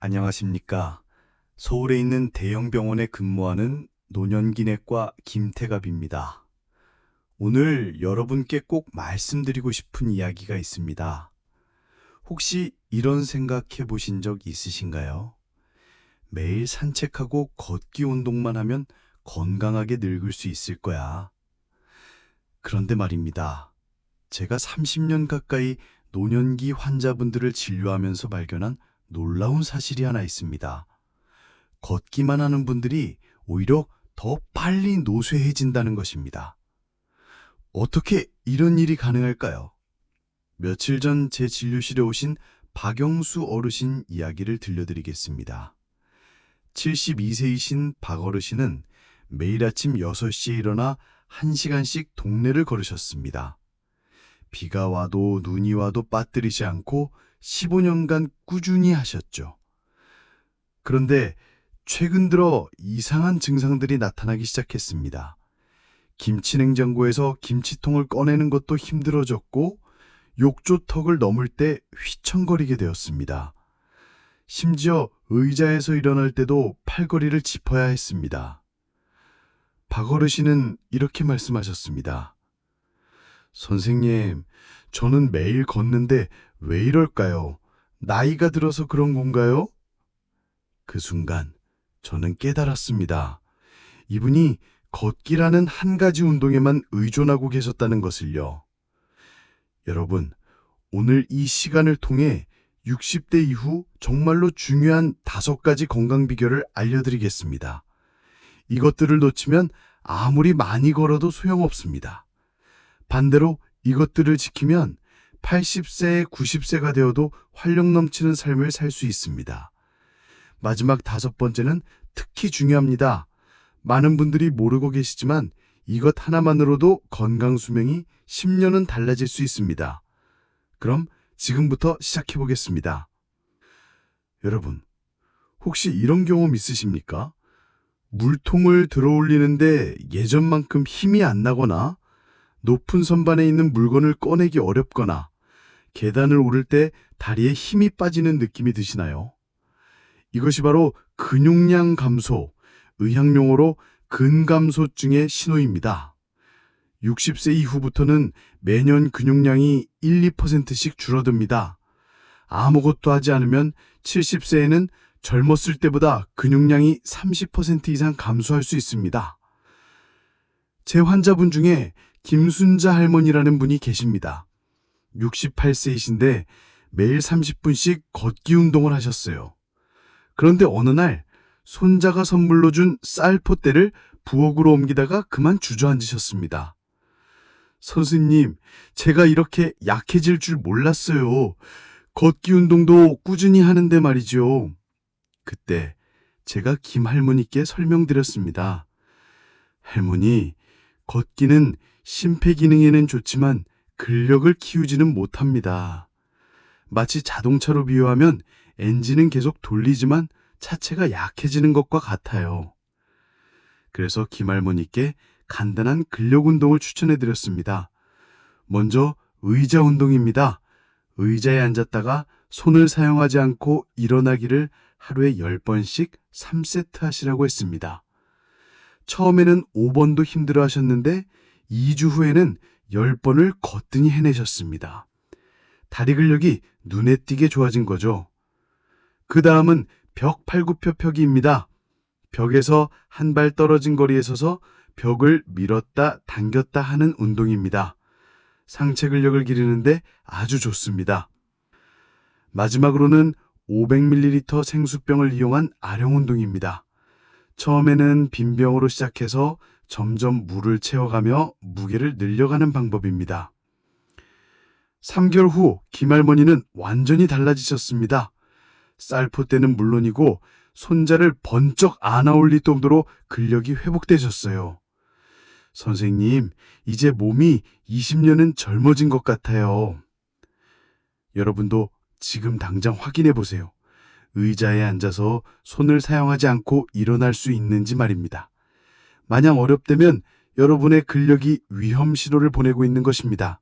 안녕하십니까. 서울에 있는 대형 병원에 근무하는 노년기내과 김태갑입니다. 오늘 여러분께 꼭 말씀드리고 싶은 이야기가 있습니다. 혹시 이런 생각해 보신 적 있으신가요? 매일 산책하고 걷기 운동만 하면 건강하게 늙을 수 있을 거야. 그런데 말입니다. 제가 30년 가까이 노년기 환자분들을 진료하면서 발견한 놀라운 사실이 하나 있습니다. 걷기만 하는 분들이 오히려 더 빨리 노쇠해진다는 것입니다. 어떻게 이런 일이 가능할까요? 며칠 전 제 진료실에 오신 박영수 어르신 이야기를 들려드리겠습니다. 72세이신 박 어르신은 매일 아침 6시에 일어나 1시간씩 동네를 걸으셨습니다. 비가 와도 눈이 와도 빠뜨리지 않고 15년간 꾸준히 하셨죠. 그런데 최근 들어 이상한 증상들이 나타나기 시작했습니다. 김치냉장고에서 김치통을 꺼내는 것도 힘들어졌고 욕조턱을 넘을 때 휘청거리게 되었습니다. 심지어 의자에서 일어날 때도 팔걸이를 짚어야 했습니다. 박 어르신은 이렇게 말씀하셨습니다. 선생님, 저는 매일 걷는데 왜 이럴까요? 나이가 들어서 그런 건가요? 그 순간 저는 깨달았습니다. 이분이 걷기라는 한 가지 운동에만 의존하고 계셨다는 것을요. 여러분, 오늘 이 시간을 통해 60대 이후 정말로 중요한 5가지 건강 비결을 알려드리겠습니다. 이것들을 놓치면 아무리 많이 걸어도 소용없습니다. 반대로 이것들을 지키면 80세, 90세가 되어도 활력 넘치는 삶을 살 수 있습니다. 마지막 5번째는 특히 중요합니다. 많은 분들이 모르고 계시지만 이것 하나만으로도 건강 수명이 10년은 달라질 수 있습니다. 그럼 지금부터 시작해 보겠습니다. 여러분, 혹시 이런 경험 있으십니까? 물통을 들어 올리는데 예전만큼 힘이 안 나거나 높은 선반에 있는 물건을 꺼내기 어렵거나 계단을 오를 때 다리에 힘이 빠지는 느낌이 드시나요? 이것이 바로 근육량 감소, 의학용어로 근감소증의 신호입니다. 60세 이후부터는 매년 근육량이 1, 2%씩 줄어듭니다. 아무것도 하지 않으면 70세에는 젊었을 때보다 근육량이 30% 이상 감소할 수 있습니다. 제 환자분 중에 김순자 할머니라는 분이 계십니다. 68세이신데 매일 30분씩 걷기 운동을 하셨어요. 그런데 어느 날 손자가 선물로 준 쌀포대를 부엌으로 옮기다가 그만 주저앉으셨습니다. 선생님, 제가 이렇게 약해질 줄 몰랐어요. 걷기 운동도 꾸준히 하는데 말이죠. 그때 제가 김 할머니께 설명드렸습니다. 할머니, 걷기는 심폐기능에는 좋지만 근력을 키우지는 못합니다. 마치 자동차로 비유하면 엔진은 계속 돌리지만 차체가 약해지는 것과 같아요. 그래서 김할머니께 간단한 근력 운동을 추천해 드렸습니다. 먼저 의자 운동입니다. 의자에 앉았다가 손을 사용하지 않고 일어나기를 하루에 10번씩 3세트 하시라고 했습니다. 처음에는 5번도 힘들어 하셨는데 2주 후에는 10번을 거뜬히 해내셨습니다. 다리 근력이 눈에 띄게 좋아진 거죠. 그 다음은 벽 팔굽혀펴기입니다. 벽에서 한 발 떨어진 거리에 서서 벽을 밀었다 당겼다 하는 운동입니다. 상체 근력을 기르는데 아주 좋습니다. 마지막으로는 500ml 생수병을 이용한 아령 운동입니다. 처음에는 빈 병으로 시작해서 점점 물을 채워가며 무게를 늘려가는 방법입니다. 3개월 후 김할머니는 완전히 달라지셨습니다. 쌀포대는 물론이고 손자를 번쩍 안아 올릴 정도로 근력이 회복되셨어요. 선생님, 이제 몸이 20년은 젊어진 것 같아요. 여러분도 지금 당장 확인해 보세요. 의자에 앉아서 손을 사용하지 않고 일어날 수 있는지 말입니다. 만약 어렵다면 여러분의 근력이 위험 신호를 보내고 있는 것입니다.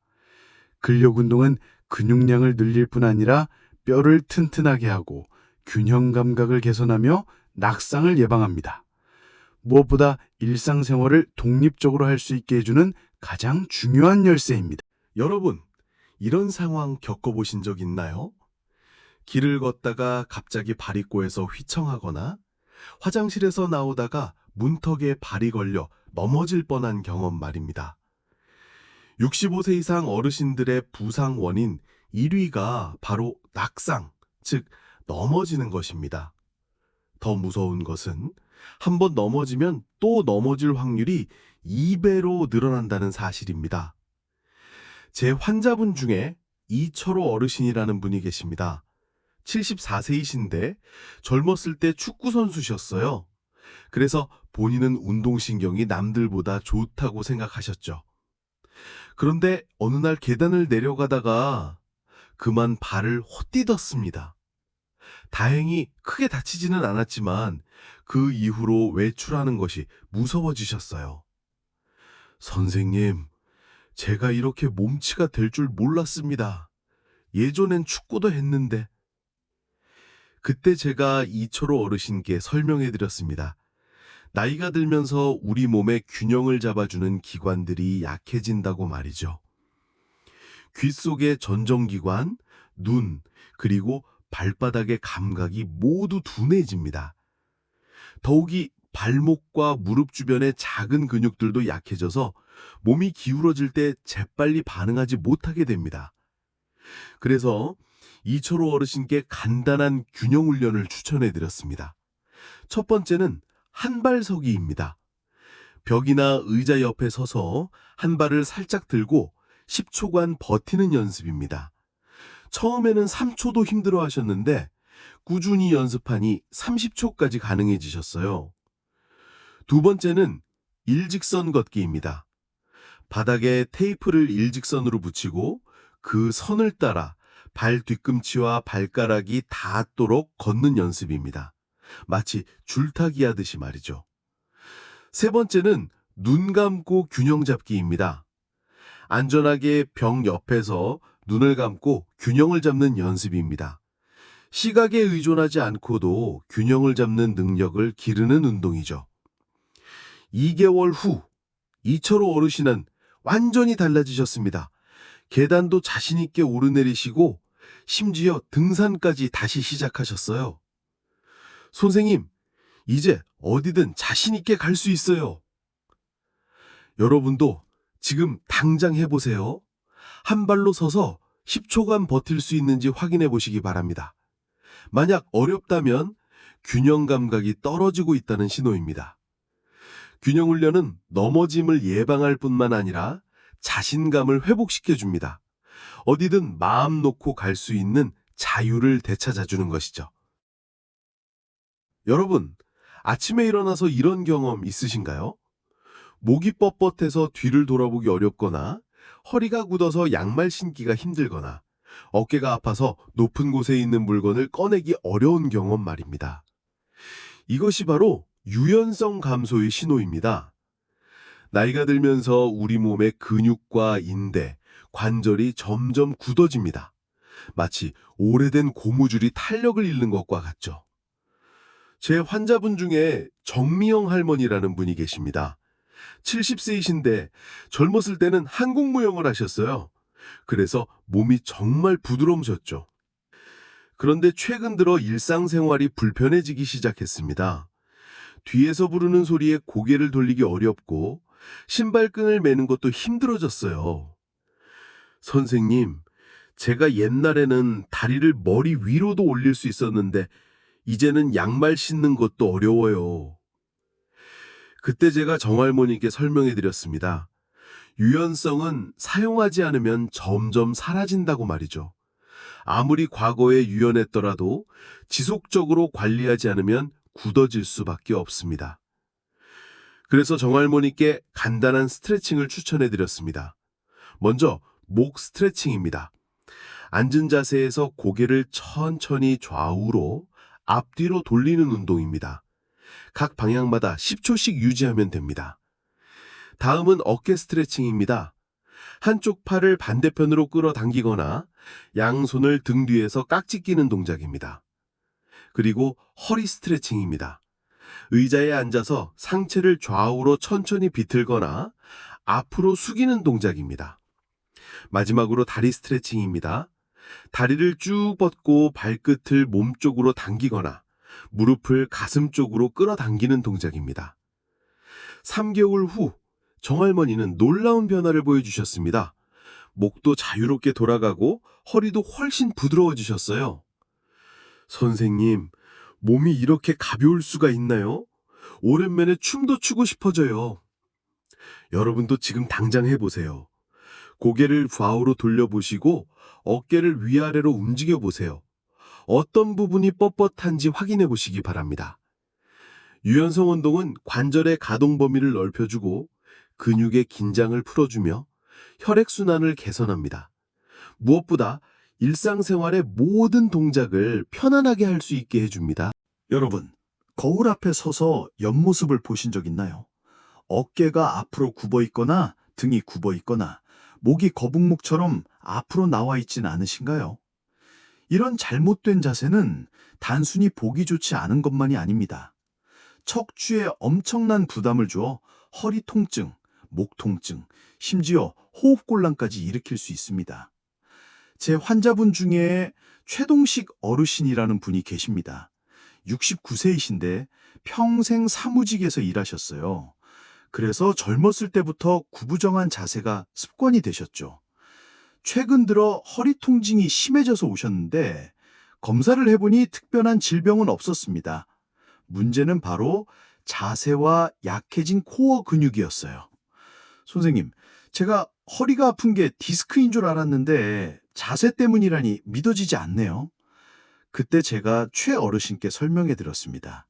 근력 운동은 근육량을 늘릴 뿐 아니라 뼈를 튼튼하게 하고 균형 감각을 개선하며 낙상을 예방합니다. 무엇보다 일상생활을 독립적으로 할 수 있게 해주는 가장 중요한 열쇠입니다. 여러분, 이런 상황 겪어보신 적 있나요? 길을 걷다가 갑자기 발이 꼬여서 휘청하거나 화장실에서 나오다가 문턱에 발이 걸려 넘어질 뻔한 경험 말입니다. 65세 이상 어르신들의 부상 원인 1위가 바로 낙상, 즉 넘어지는 것입니다. 더 무서운 것은 한 번 넘어지면 또 넘어질 확률이 2배로 늘어난다는 사실입니다. 제 환자분 중에 이철호 어르신이라는 분이 계십니다. 74세이신데 젊었을 때 축구선수셨어요. 그래서 본인은 운동신경이 남들보다 좋다고 생각하셨죠. 그런데 어느 날 계단을 내려가다가 그만 발을 헛디뎠습니다. 다행히 크게 다치지는 않았지만 그 이후로 외출하는 것이 무서워지셨어요. 선생님, 제가 이렇게 몸치가 될 줄 몰랐습니다. 예전엔 축구도 했는데. 그때 제가 이철호 어르신께 설명해 드렸습니다. 나이가 들면서 우리 몸의 균형을 잡아주는 기관들이 약해진다고 말이죠. 귀 속의 전정기관, 눈, 그리고 발바닥의 감각이 모두 둔해집니다. 더욱이 발목과 무릎 주변의 작은 근육들도 약해져서 몸이 기울어질 때 재빨리 반응하지 못하게 됩니다. 그래서 이철호 어르신께 간단한 균형 훈련을 추천해 드렸습니다. 첫 번째는 한발서기입니다. 벽이나 의자 옆에 서서 한 발을 살짝 들고 10초간 버티는 연습입니다. 처음에는 3초도 힘들어 하셨는데 꾸준히 연습하니 30초까지 가능해지셨어요. 두 번째는 일직선 걷기입니다. 바닥에 테이프를 일직선으로 붙이고 그 선을 따라 발 뒤꿈치와 발가락이 닿도록 걷는 연습입니다. 마치 줄타기 하듯이 말이죠. 세 번째는 눈 감고 균형 잡기입니다. 안전하게 벽 옆에서 눈을 감고 균형을 잡는 연습입니다. 시각에 의존하지 않고도 균형을 잡는 능력을 기르는 운동이죠. 2개월 후 이철호 어르신은 완전히 달라지셨습니다. 계단도 자신 있게 오르내리시고 심지어 등산까지 다시 시작하셨어요. 선생님, 이제 어디든 자신 있게 갈 수 있어요. 여러분도 지금 당장 해보세요. 한 발로 서서 10초간 버틸 수 있는지 확인해 보시기 바랍니다. 만약 어렵다면 균형 감각이 떨어지고 있다는 신호입니다. 균형 훈련은 넘어짐을 예방할 뿐만 아니라 자신감을 회복시켜 줍니다. 어디든 마음 놓고 갈 수 있는 자유를 되찾아주는 것이죠. 여러분, 아침에 일어나서 이런 경험 있으신가요? 목이 뻣뻣해서 뒤를 돌아보기 어렵거나 허리가 굳어서 양말 신기가 힘들거나 어깨가 아파서 높은 곳에 있는 물건을 꺼내기 어려운 경험 말입니다. 이것이 바로 유연성 감소의 신호입니다. 나이가 들면서 우리 몸의 근육과 인대, 관절이 점점 굳어집니다. 마치 오래된 고무줄이 탄력을 잃는 것과 같죠. 제 환자분 중에 정미영 할머니라는 분이 계십니다. 70세이신데 젊었을 때는 한국무용을 하셨어요. 그래서 몸이 정말 부드러우셨죠. 그런데 최근 들어 일상생활이 불편해지기 시작했습니다. 뒤에서 부르는 소리에 고개를 돌리기 어렵고 신발끈을 매는 것도 힘들어졌어요. 선생님, 제가 옛날에는 다리를 머리 위로도 올릴 수 있었는데 이제는 양말 신는 것도 어려워요. 그때 제가 정할머니께 설명해 드렸습니다. 유연성은 사용하지 않으면 점점 사라진다고 말이죠. 아무리 과거에 유연했더라도 지속적으로 관리하지 않으면 굳어질 수밖에 없습니다. 그래서 정할머니께 간단한 스트레칭을 추천해 드렸습니다. 먼저 목 스트레칭입니다. 앉은 자세에서 고개를 천천히 좌우로 앞뒤로 돌리는 운동입니다. 각 방향마다 10초씩 유지하면 됩니다. 다음은 어깨 스트레칭입니다. 한쪽 팔을 반대편으로 끌어당기거나 양손을 등 뒤에서 깍지 끼는 동작입니다. 그리고 허리 스트레칭입니다. 의자에 앉아서 상체를 좌우로 천천히 비틀거나 앞으로 숙이는 동작입니다. 마지막으로 다리 스트레칭입니다. 다리를 쭉 뻗고 발끝을 몸 쪽으로 당기거나 무릎을 가슴 쪽으로 끌어당기는 동작입니다. 3개월 후 정할머니는 놀라운 변화를 보여주셨습니다. 목도 자유롭게 돌아가고 허리도 훨씬 부드러워지셨어요. 선생님, 몸이 이렇게 가벼울 수가 있나요? 오랜만에 춤도 추고 싶어져요. 여러분도 지금 당장 해보세요. 고개를 좌우로 돌려보시고 어깨를 위아래로 움직여 보세요. 어떤 부분이 뻣뻣한지 확인해 보시기 바랍니다. 유연성 운동은 관절의 가동 범위를 넓혀주고 근육의 긴장을 풀어주며 혈액순환을 개선합니다. 무엇보다 일상생활의 모든 동작을 편안하게 할 수 있게 해줍니다. 여러분, 거울 앞에 서서 옆모습을 보신 적 있나요? 어깨가 앞으로 굽어 있거나 등이 굽어 있거나 목이 거북목처럼 앞으로 나와 있진 않으신가요? 이런 잘못된 자세는 단순히 보기 좋지 않은 것만이 아닙니다. 척추에 엄청난 부담을 주어 허리 통증, 목 통증, 심지어 호흡곤란까지 일으킬 수 있습니다. 제 환자분 중에 최동식 어르신이라는 분이 계십니다. 69세이신데 평생 사무직에서 일하셨어요. 그래서 젊었을 때부터 구부정한 자세가 습관이 되셨죠. 최근 들어 허리 통증이 심해져서 오셨는데 검사를 해보니 특별한 질병은 없었습니다. 문제는 바로 자세와 약해진 코어 근육이었어요. 선생님, 제가 허리가 아픈 게 디스크인 줄 알았는데 자세 때문이라니 믿어지지 않네요. 그때 제가 최 어르신께 설명해 드렸습니다.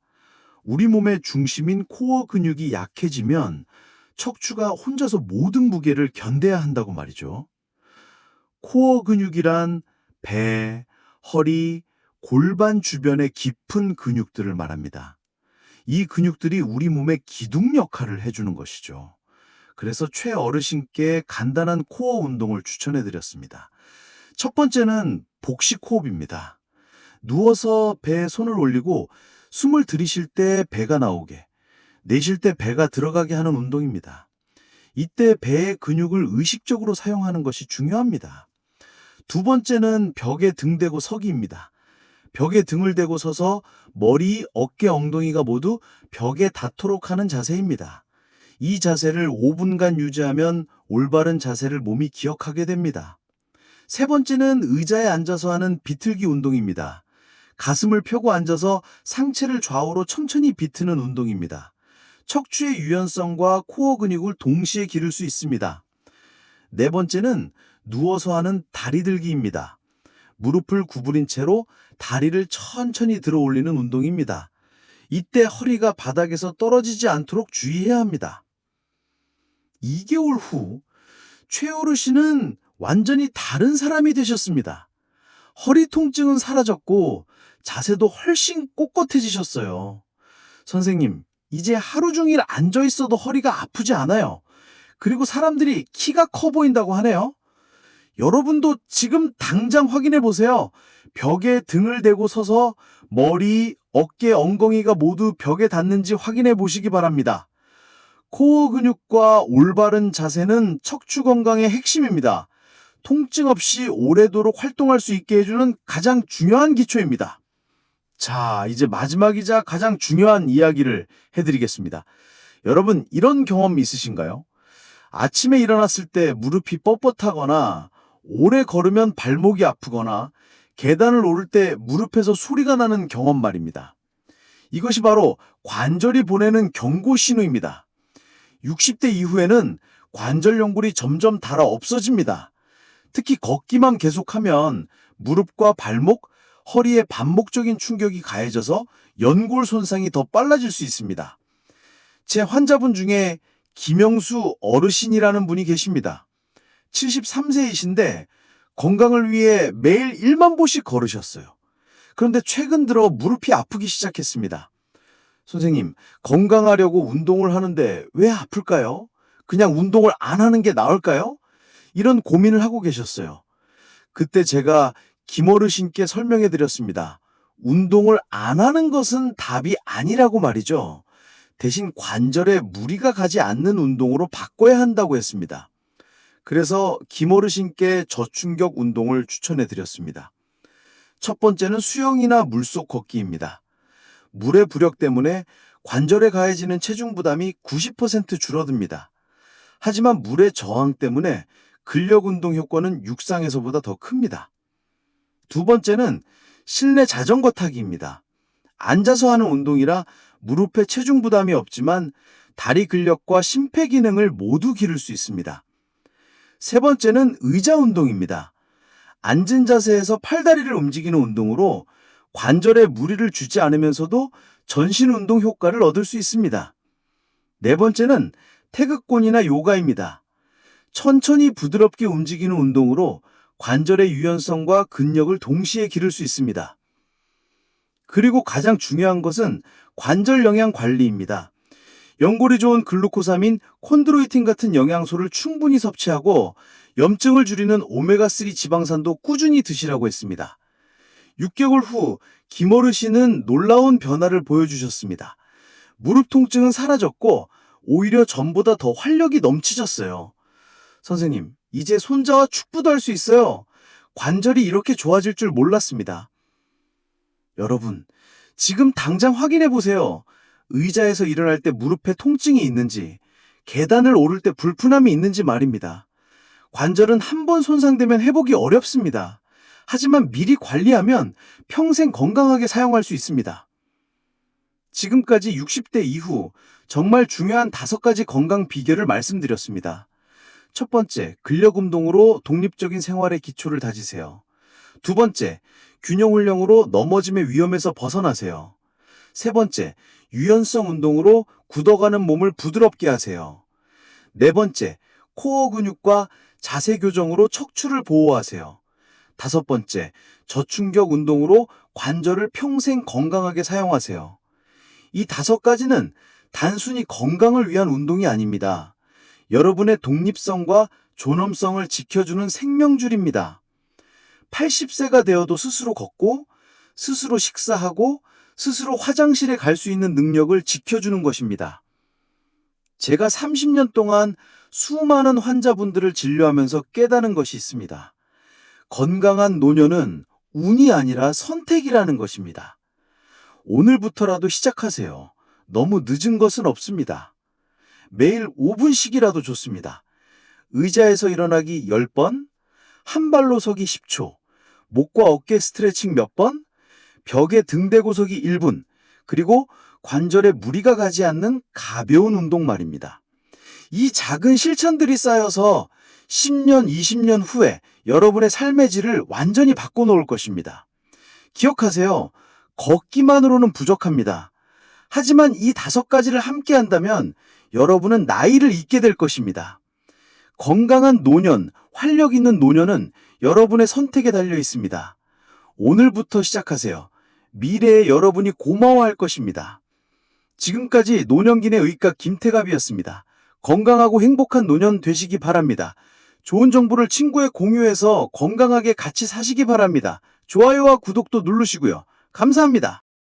우리 몸의 중심인 코어 근육이 약해지면 척추가 혼자서 모든 무게를 견뎌야 한다고 말이죠. 코어 근육이란 배, 허리, 골반 주변의 깊은 근육들을 말합니다. 이 근육들이 우리 몸의 기둥 역할을 해주는 것이죠. 그래서 최 어르신께 간단한 코어 운동을 추천해 드렸습니다. 첫 번째는 복식 호흡입니다. 누워서 배에 손을 올리고 숨을 들이쉴 때 배가 나오게, 내쉴 때 배가 들어가게 하는 운동입니다. 이때 배의 근육을 의식적으로 사용하는 것이 중요합니다. 두 번째는 벽에 등 대고 서기입니다. 벽에 등을 대고 서서 머리, 어깨, 엉덩이가 모두 벽에 닿도록 하는 자세입니다. 이 자세를 5분간 유지하면 올바른 자세를 몸이 기억하게 됩니다. 세 번째는 의자에 앉아서 하는 비틀기 운동입니다. 가슴을 펴고 앉아서 상체를 좌우로 천천히 비트는 운동입니다. 척추의 유연성과 코어 근육을 동시에 기를 수 있습니다. 네 번째는 누워서 하는 다리 들기입니다. 무릎을 구부린 채로 다리를 천천히 들어 올리는 운동입니다. 이때 허리가 바닥에서 떨어지지 않도록 주의해야 합니다. 2개월 후 최 어르신은 완전히 다른 사람이 되셨습니다. 허리 통증은 사라졌고 자세도 훨씬 꼿꼿해지셨어요. 선생님, 이제 하루 종일 앉아 있어도 허리가 아프지 않아요. 그리고 사람들이 키가 커 보인다고 하네요. 여러분도 지금 당장 확인해 보세요. 벽에 등을 대고 서서 머리, 어깨, 엉덩이가 모두 벽에 닿는지 확인해 보시기 바랍니다. 코어 근육과 올바른 자세는 척추 건강의 핵심입니다. 통증 없이 오래도록 활동할 수 있게 해주는 가장 중요한 기초입니다. 자, 이제 마지막이자 가장 중요한 이야기를 해드리겠습니다. 여러분, 이런 경험 있으신가요? 아침에 일어났을 때 무릎이 뻣뻣하거나 오래 걸으면 발목이 아프거나 계단을 오를 때 무릎에서 소리가 나는 경험 말입니다. 이것이 바로 관절이 보내는 경고 신호입니다. 60대 이후에는 관절 연골이 점점 닳아 없어집니다. 특히 걷기만 계속하면 무릎과 발목, 허리에 반복적인 충격이 가해져서 연골 손상이 더 빨라질 수 있습니다. 제 환자분 중에 김영수 어르신이라는 분이 계십니다. 73세이신데 건강을 위해 매일 1만 보씩 걸으셨어요. 그런데 최근 들어 무릎이 아프기 시작했습니다. 선생님, 건강하려고 운동을 하는데 왜 아플까요? 그냥 운동을 안 하는 게 나을까요? 이런 고민을 하고 계셨어요. 그때 제가 김 어르신께 설명해 드렸습니다. 운동을 안 하는 것은 답이 아니라고 말이죠. 대신 관절에 무리가 가지 않는 운동으로 바꿔야 한다고 했습니다. 그래서 김 어르신께 저충격 운동을 추천해 드렸습니다. 첫 번째는 수영이나 물속 걷기입니다. 물의 부력 때문에 관절에 가해지는 체중 부담이 90% 줄어듭니다. 하지만 물의 저항 때문에 근력 운동 효과는 육상에서보다 더 큽니다. 두 번째는 실내 자전거 타기입니다. 앉아서 하는 운동이라 무릎에 체중 부담이 없지만 다리 근력과 심폐 기능을 모두 기를 수 있습니다. 세 번째는 의자 운동입니다. 앉은 자세에서 팔다리를 움직이는 운동으로 관절에 무리를 주지 않으면서도 전신 운동 효과를 얻을 수 있습니다. 네 번째는 태극권이나 요가입니다. 천천히 부드럽게 움직이는 운동으로 관절의 유연성과 근력을 동시에 기를 수 있습니다. 그리고 가장 중요한 것은 관절 영양 관리입니다. 연골이 좋은 글루코사민, 콘드로이틴 같은 영양소를 충분히 섭취하고 염증을 줄이는 오메가3 지방산도 꾸준히 드시라고 했습니다. 6개월 후 김어르신은 놀라운 변화를 보여주셨습니다. 무릎 통증은 사라졌고 오히려 전보다 더 활력이 넘치셨어요. 선생님, 이제 손자와 축구도 할 수 있어요. 관절이 이렇게 좋아질 줄 몰랐습니다. 여러분, 지금 당장 확인해 보세요. 의자에서 일어날 때 무릎에 통증이 있는지, 계단을 오를 때 불편함이 있는지 말입니다. 관절은 한 번 손상되면 회복이 어렵습니다. 하지만 미리 관리하면 평생 건강하게 사용할 수 있습니다. 지금까지 60대 이후 정말 중요한 5가지 건강 비결을 말씀드렸습니다. 첫 번째, 근력 운동으로 독립적인 생활의 기초를 다지세요. 두 번째, 균형 훈련으로 넘어짐의 위험에서 벗어나세요. 세 번째, 유연성 운동으로 굳어가는 몸을 부드럽게 하세요. 네 번째, 코어 근육과 자세 교정으로 척추를 보호하세요. 다섯 번째, 저충격 운동으로 관절을 평생 건강하게 사용하세요. 이 5가지는 단순히 건강을 위한 운동이 아닙니다. 여러분의 독립성과 존엄성을 지켜주는 생명줄입니다. 80세가 되어도 스스로 걷고, 스스로 식사하고, 스스로 화장실에 갈 수 있는 능력을 지켜주는 것입니다. 제가 30년 동안 수많은 환자분들을 진료하면서 깨달은 것이 있습니다. 건강한 노년은 운이 아니라 선택이라는 것입니다. 오늘부터라도 시작하세요. 너무 늦은 것은 없습니다. 매일 5분씩이라도 좋습니다. 의자에서 일어나기 10번, 한 발로 서기 10초, 목과 어깨 스트레칭 몇 번, 벽에 등 대고 서기 1분, 그리고 관절에 무리가 가지 않는 가벼운 운동 말입니다. 이 작은 실천들이 쌓여서 10년, 20년 후에 여러분의 삶의 질을 완전히 바꿔놓을 것입니다. 기억하세요. 걷기만으로는 부족합니다. 하지만 이 5가지를 함께 한다면 여러분은 나이를 잊게 될 것입니다. 건강한 노년, 활력 있는 노년은 여러분의 선택에 달려 있습니다. 오늘부터 시작하세요. 미래의 여러분이 고마워할 것입니다. 지금까지 노년기내 의과 김태갑이었습니다. 건강하고 행복한 노년 되시기 바랍니다. 좋은 정보를 친구에 공유해서 건강하게 같이 사시기 바랍니다. 좋아요와 구독도 누르시고요. 감사합니다.